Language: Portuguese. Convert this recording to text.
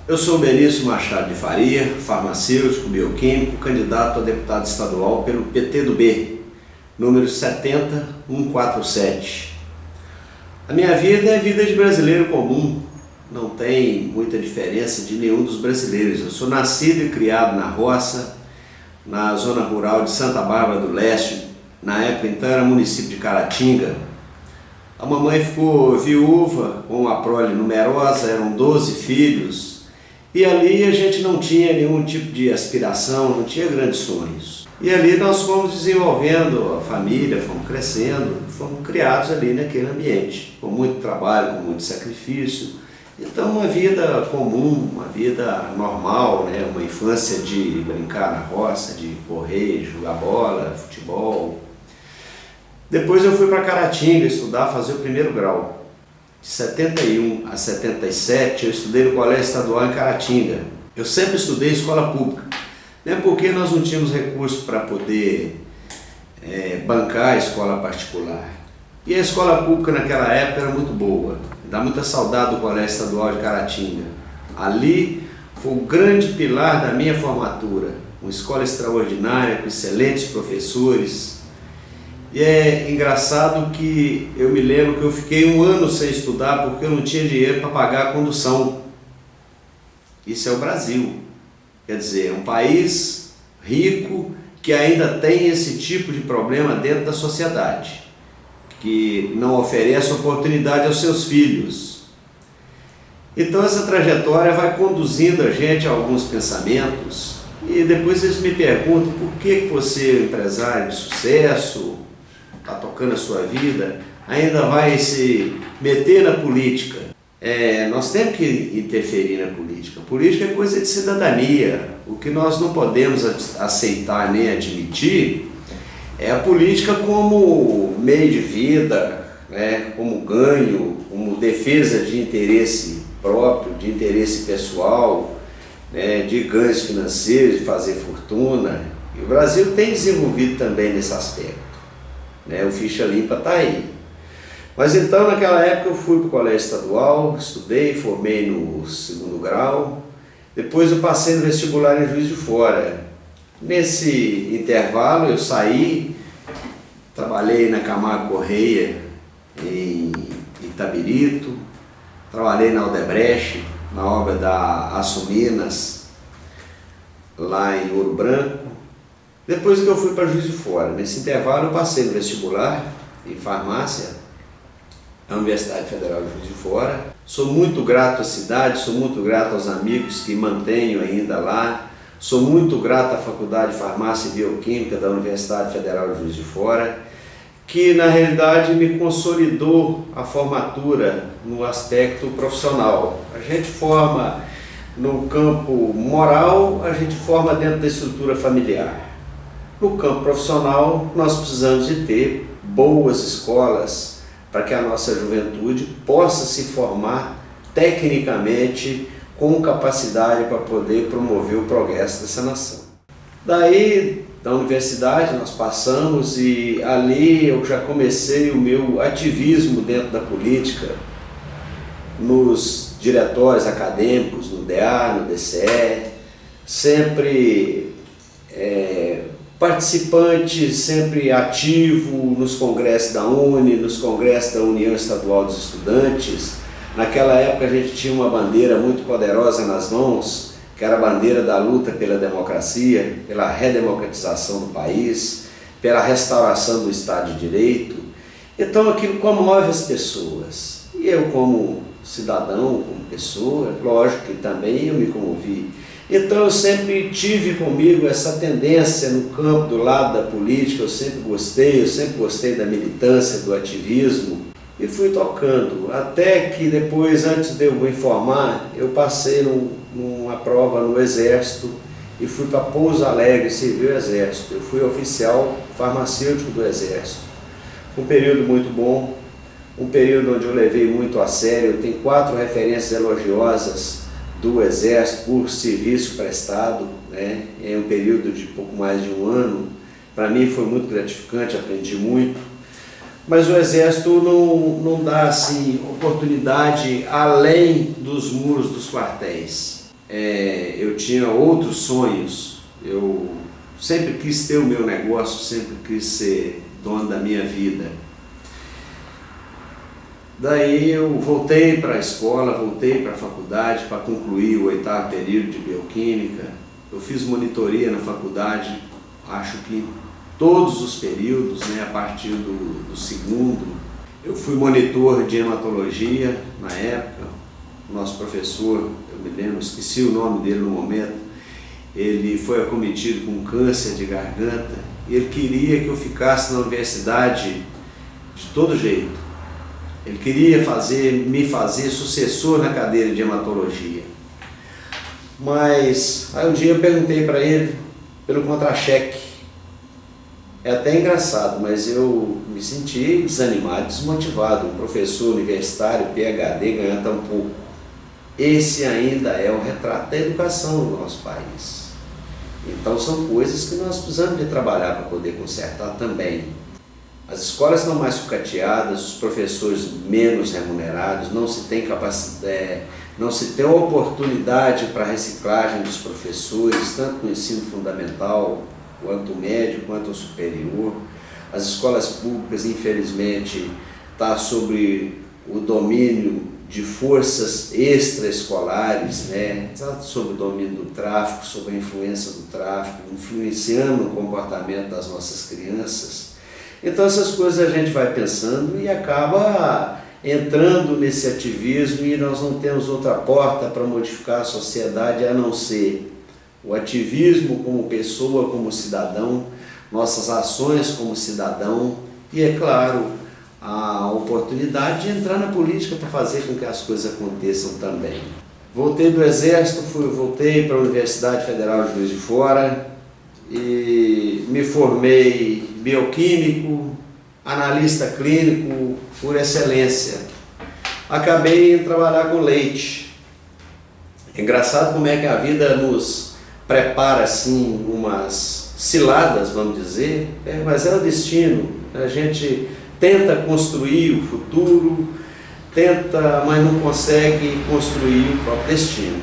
Eu sou Benício Machado de Faria, farmacêutico, bioquímico, candidato a deputado estadual pelo PTdoB, número 70147. A minha vida é vida de brasileiro comum, não tem muita diferença de nenhum dos brasileiros. Eu sou nascido e criado na roça, na zona rural de Santa Bárbara do Leste, na época então era município de Caratinga. A mamãe ficou viúva com uma prole numerosa, eram 12 filhos, e ali a gente não tinha nenhum tipo de aspiração, não tinha grandes sonhos. E ali nós fomos desenvolvendo a família, fomos crescendo, fomos criados ali naquele ambiente, com muito trabalho, com muito sacrifício. Então uma vida comum, uma vida normal, né? Uma infância de brincar na roça, de correr, jogar bola, futebol. Depois eu fui para Caratinga estudar, fazer o primeiro grau. De 71 a 77 eu estudei no Colégio Estadual em Caratinga. Eu sempre estudei escola pública, né? Porque nós não tínhamos recursos para poder bancar a escola particular. E a escola pública naquela época era muito boa. Dá muita saudade do Colégio Estadual de Caratinga. Ali foi o grande pilar da minha formatura. Uma escola extraordinária, com excelentes professores. E é engraçado que eu me lembro que eu fiquei um ano sem estudar porque eu não tinha dinheiro para pagar a condução. Isso é o Brasil. Quer dizer, é um país rico que ainda tem esse tipo de problema dentro da sociedade, que não oferece oportunidade aos seus filhos. Então essa trajetória vai conduzindo a gente a alguns pensamentos e depois eles me perguntam por que você é um empresário de sucesso, está tocando a sua vida, ainda vai se meter na política. Nós temos que interferir na política. Política é coisa de cidadania. O que nós não podemos aceitar nem admitir é a política como meio de vida, né? Como ganho, como defesa de interesse próprio, de interesse pessoal, né? De ganhos financeiros, de fazer fortuna. E o Brasil tem desenvolvido também nesse aspecto. O ficha limpa está aí. Mas então naquela época eu fui para o colégio estadual, estudei, formei no segundo grau, depois eu passei no vestibular em Juiz de Fora. Nesse intervalo eu saí, trabalhei na Camargo Correia em Itabirito, trabalhei na Odebrecht, na obra da Açominas, lá em Ouro Branco. Depois que eu fui para Juiz de Fora, nesse intervalo eu passei no vestibular em farmácia, na Universidade Federal de Juiz de Fora. Sou muito grato à cidade, sou muito grato aos amigos que mantenho ainda lá, sou muito grato à Faculdade de Farmácia e Bioquímica da Universidade Federal de Juiz de Fora, que na realidade me consolidou a formatura no aspecto profissional. A gente forma no campo moral, a gente forma dentro da estrutura familiar. No campo profissional, nós precisamos de ter boas escolas para que a nossa juventude possa se formar tecnicamente com capacidade para poder promover o progresso dessa nação. Daí, da universidade, nós passamos e ali eu já comecei o meu ativismo dentro da política, nos diretórios acadêmicos, no DA, no DCE, sempre participante, sempre ativo nos congressos da UNE, nos congressos da União Estadual dos Estudantes. Naquela época a gente tinha uma bandeira muito poderosa nas mãos, que era a bandeira da luta pela democracia, pela redemocratização do país, pela restauração do Estado de Direito. Então aquilo comove as pessoas. E eu como cidadão, como pessoa, lógico que também eu me comovi. Então eu sempre tive comigo essa tendência no campo do lado da política, eu sempre gostei da militância, do ativismo e fui tocando, até que depois, antes de eu me formar, eu passei numa prova no Exército e fui para Pouso Alegre servir o Exército. Eu fui oficial farmacêutico do Exército. Um período muito bom, um período onde eu levei muito a sério, eu tenho 4 referências elogiosas do Exército por serviço prestado, né? É um período de pouco mais de um ano. Para mim foi muito gratificante, aprendi muito. Mas o Exército não dá assim, oportunidade além dos muros dos quartéis. eu tinha outros sonhos. Eu sempre quis ter o meu negócio, sempre quis ser dono da minha vida. Daí eu voltei para a escola, voltei para a faculdade para concluir o 8º período de bioquímica. Eu fiz monitoria na faculdade, acho que todos os períodos, a partir do 2º. Eu fui monitor de hematologia na época. Nosso professor, eu me lembro, esqueci o nome dele no momento, ele foi acometido com câncer de garganta e ele queria que eu ficasse na universidade de todo jeito. Ele queria me fazer sucessor na cadeira de hematologia. Mas aí um dia eu perguntei para ele pelo contra-cheque. É até engraçado, mas eu me senti desanimado, desmotivado. Um professor universitário, PhD, ganha tão pouco. Esse ainda é o retrato da educação no nosso país. Então são coisas que nós precisamos de trabalhar para poder consertar também. As escolas estão mais sucateadas, os professores menos remunerados, não se tem capacidade, não se tem oportunidade para a reciclagem dos professores, tanto no ensino fundamental, quanto médio, quanto superior. As escolas públicas, infelizmente, estão sob o domínio de forças extraescolares, sob o domínio do tráfico, sob a influência do tráfico, influenciando o comportamento das nossas crianças. Então essas coisas a gente vai pensando e acaba entrando nesse ativismo e nós não temos outra porta para modificar a sociedade a não ser o ativismo como pessoa, como cidadão, nossas ações como cidadão e, é claro, a oportunidade de entrar na política para fazer com que as coisas aconteçam também. Voltei do Exército, voltei para a Universidade Federal de Juiz de Fora e me formei bioquímico, analista clínico por excelência. Acabei em trabalhar com leite. É engraçado como é que a vida nos prepara assim umas ciladas, vamos dizer, mas é o destino. A gente tenta construir o futuro, mas não consegue construir o próprio destino.